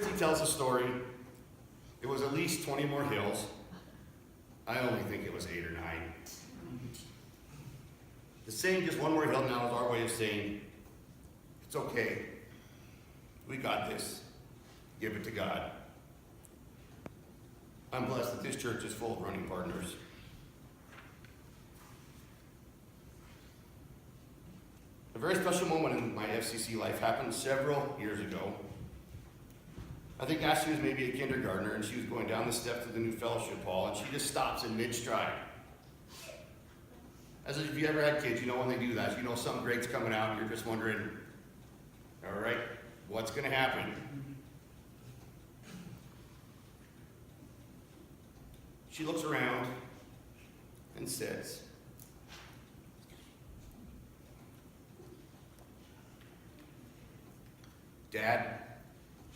He tells a story. It was at least 20 more hills. I only think it was 8 or 9. The saying just one more hill now is our way of saying, it's okay. We got this. Give it to God. I'm blessed that this church is full of running partners. A very special moment in my FCC life happened several years ago. I think Ashley was maybe a kindergartner, and she was going down the steps of the new fellowship hall, and she just stops in mid-stride. As if you ever had kids, you know when they do that. You know something great's coming out, and you're just wondering, all right, what's going to happen? She looks around and says, Dad,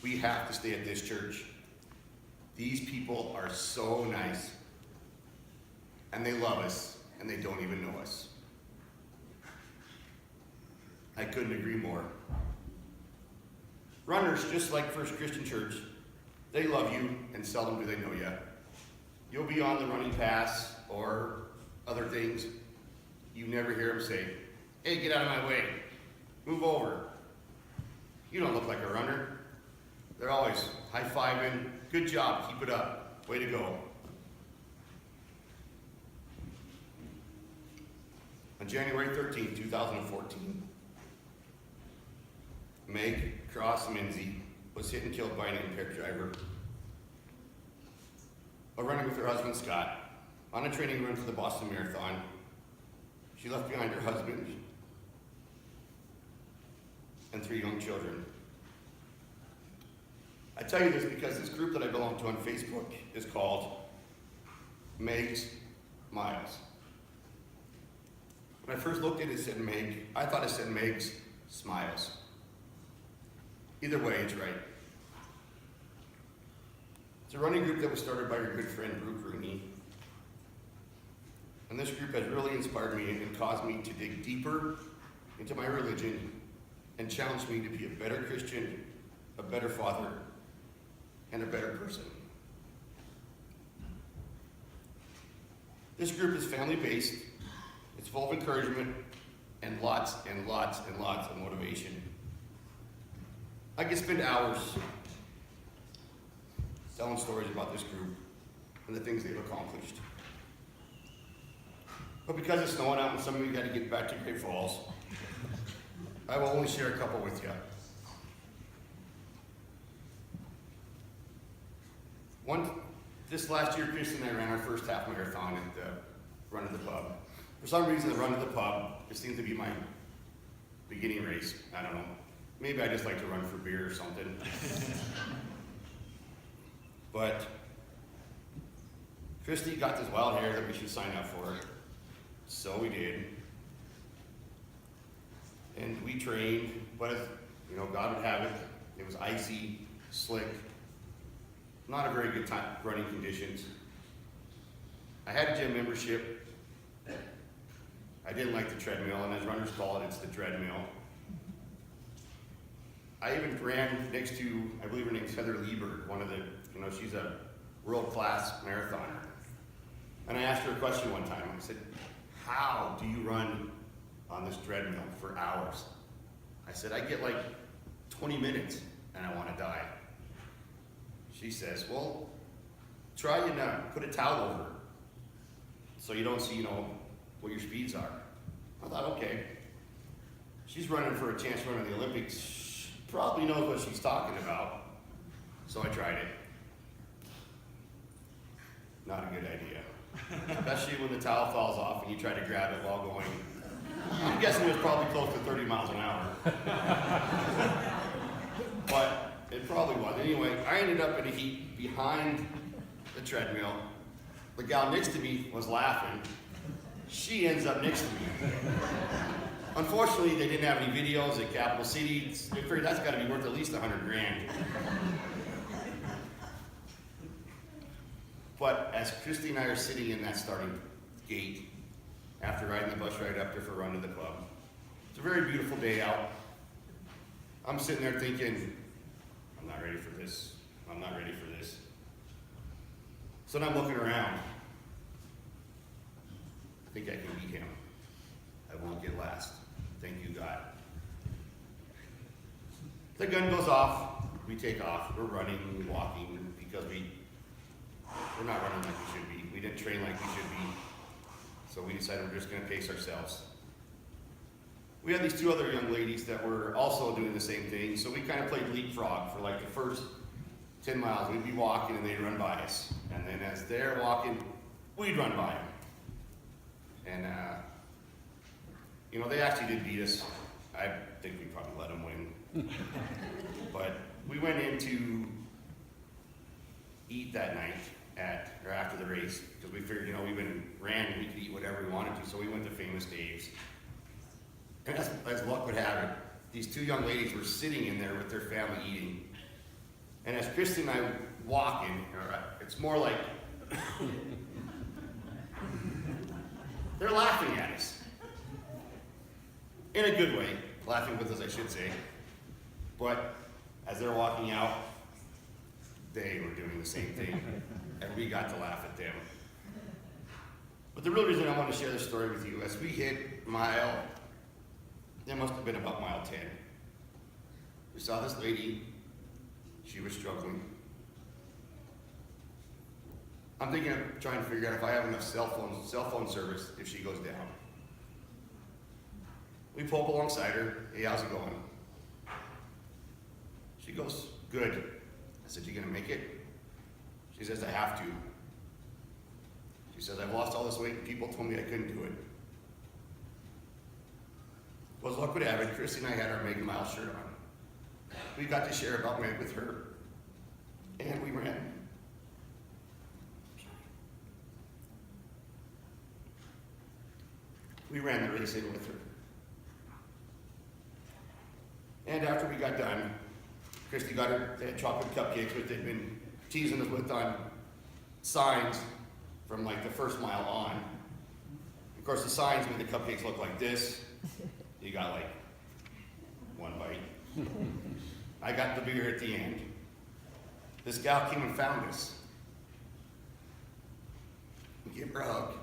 we have to stay at this church. These people are so nice, and they love us, and they don't even know us. I couldn't agree more. Runners, just like First Christian Church, they love you, and seldom do they know you. You'll be on the running pass or other things. You never hear them say, hey, get out of my way. Move over. You don't look like a runner. They're always high-fiving. Good job. Keep it up. Way to go. On January 13, 2014, Meg Cross-Minzy was hit and killed by an impaired driver. Running with her husband, Scott, on a training run for the Boston Marathon. She left behind her husband and 3 young children. I tell you this because this group that I belong to on Facebook is called Meg's Miles. When I first looked at it, it said Meg. I thought it said Meg's Smiles. Either way, it's right. It's a running group that was started by our good friend Brooke Rooney. And this group has really inspired me and caused me to dig deeper into my religion and challenged me to be a better Christian, a better father, and a better person. This group is family-based. It's full of encouragement and lots and lots and lots of motivation. I could spend hours telling stories about this group and the things they've accomplished. But because it's snowing out and some of you got to get back to Great Falls, I will only share a couple with you. This last year, Chris and I ran our first half marathon at the Run of the Pub. For some reason, the Run of the Pub just seems to be my beginning race. I don't know. Maybe I just like to run for beer or something. But Christy got this wild hair that we should sign up for. So we did. And we trained, but as, God would have it. It was icy, slick, not a very good time running conditions. I had a gym membership. I didn't like the treadmill, and as runners call it, it's the treadmill. I even ran next to, I believe her name's Heather Liebert, one of the, she's a world-class marathoner. And I asked her a question one time. I said, how do you run on this treadmill for hours? I said, I get like 20 minutes and I want to die. She says, well, try and put a towel over so you don't see, what your speeds are. I thought, okay. She's running for a chance to run in the Olympics. She probably knows what she's talking about. So I tried it. Not a good idea. Especially when the towel falls off and you try to grab it while going. I'm guessing it was probably close to 30 miles an hour. But it probably was. Anyway, I ended up in a heap behind the treadmill. The gal next to me was laughing. She ends up next to me. Unfortunately, they didn't have any videos at Capital City. I figured that's got to be worth at least $100,000. But as Christy and I are sitting in that starting gate, after riding the bus ride up there for Run to the Club, it's a very beautiful day out. I'm sitting there thinking, I'm not ready for this. I'm not ready for this. So then I'm looking around. I think I can beat him. I won't get last. Thank you, God. The gun goes off. We take off. We're running, walking, because we're not running like we should be. We didn't train like we should be. So we decided we're just going to pace ourselves. We had these two other young ladies that were also doing the same thing. So we kind of played leapfrog for like the first 10 miles. We'd be walking and they'd run by us. And then as they're walking, we'd run by them. And, they actually did beat us. I think we probably let them win. But we went in to eat that night after the race, because we figured, we ran and we could eat whatever we wanted to, so we went to Famous Dave's. And as luck would have it, these two young ladies were sitting in there with their family eating. And as Christy and I walk in, it's more like they're laughing at us. In a good way, laughing with us, I should say. But as they're walking out, they were doing the same thing, and we got to laugh at them. But the real reason I want to share this story with you, as we hit it must have been about mile 10. We saw this lady, she was struggling. I'm thinking of trying to figure out if I have enough cell phone service if she goes down. We pull up alongside her. Hey, how's it going? She goes, good. I said, you gonna make it? She says, I have to. She says, I've lost all this weight and people told me I couldn't do it. Well, as luck would have it, Christy and I had our Mega Mile shirt on. We got to share about Meg with her. And we ran. We ran the race in with her. And after we got done, Christy got her chocolate cupcakes, which they'd been teasing us with on signs from like the first mile on. Of course, the signs made the cupcakes look like this. You got like one bite. I got the beer at the end. This gal came and found us. We gave her a hug.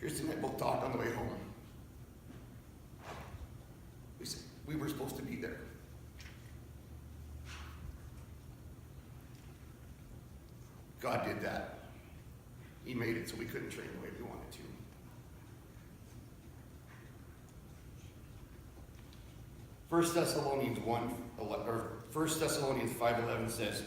Christy and I both talked on the way home. We said, we were supposed to be there. God did that. He made it so we couldn't train the way we wanted to. First Thessalonians 5:11 says,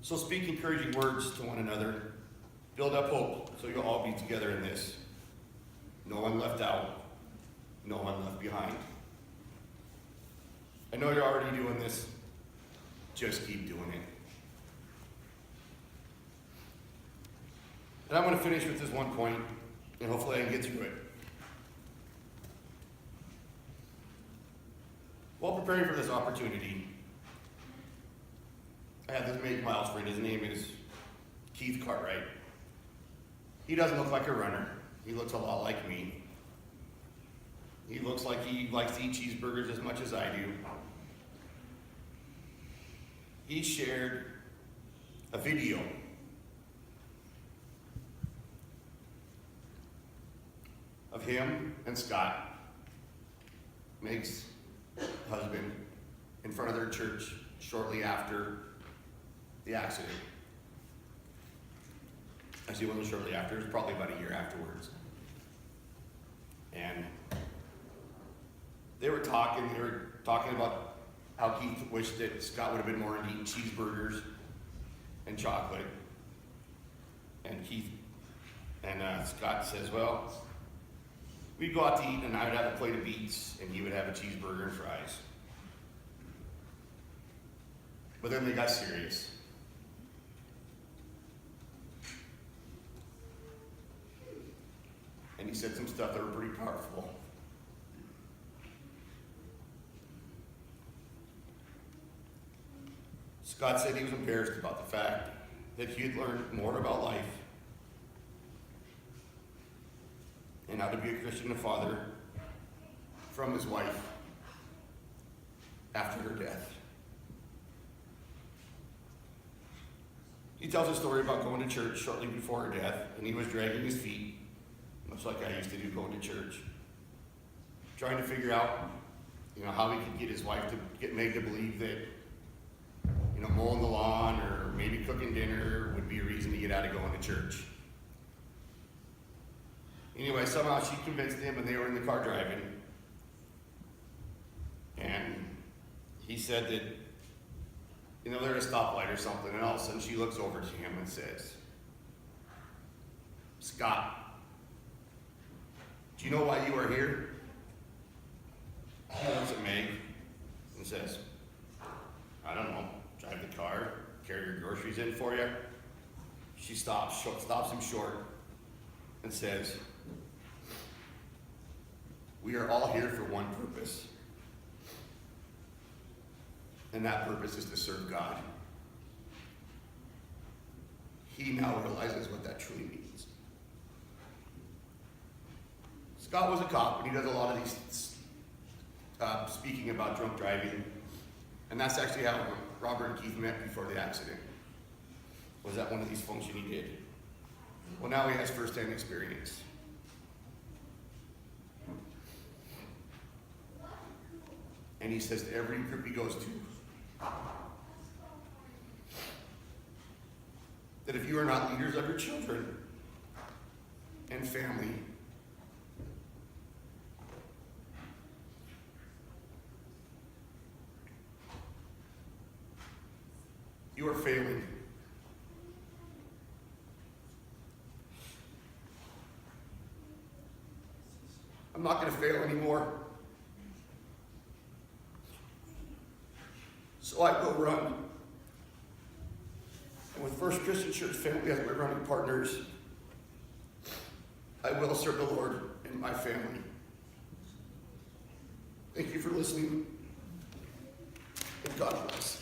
so speak encouraging words to one another. Build up hope, so you'll all be together in this. No one left out, no one left behind. I know you're already doing this. Just keep doing it. And I'm going to finish with this one point, and hopefully I can get through it. While preparing for this opportunity, I had this Mega Miles friend. His name is Keith Cartwright. He doesn't look like a runner. He looks a lot like me. He looks like he likes to eat cheeseburgers as much as I do. He shared a video of him and Scott, Meg's husband, in front of their church shortly after the accident. Actually, it wasn't shortly after, it was probably about a year afterwards. And they were talking about how Keith wished that Scott would have been more into eating cheeseburgers and chocolate. And Scott says, well, we'd go out to eat and I would have a plate of beets and he would have a cheeseburger and fries. But then they got serious. And he said some stuff that were pretty powerful. Scott said he was embarrassed about the fact that he had learned more about life and how to be a Christian and a father from his wife after her death. He tells a story about going to church shortly before her death, and he was dragging his feet, much like I used to do going to church, trying to figure out, how he could get his wife to get Meg to believe that, mowing the lawn or maybe cooking dinner would be a reason to get out of going to church. Anyway, somehow she convinced him, and they were in the car driving. And he said that, they're at a stoplight or something, and all of a sudden she looks over to him and says, "Scott, do you know why you are here?" He looks at Meg and says, "I don't know. Drive the car, carry your groceries in for you." She stops him short and says, "We are all here for one purpose. And that purpose is to serve God." He now realizes what that truly means. Scott was a cop, and he does a lot of these speaking about drunk driving. And that's actually how Robert and Keith met before the accident. Was at one of these functions he did. Well, now he has first-hand experience. And he says to every group he goes to, that if you are not leaders of your children and family, you are failing. I'm not going to fail anymore. So I will run. And with First Christian Church Family as my running partners, I will serve the Lord and my family. Thank you for listening, and God bless.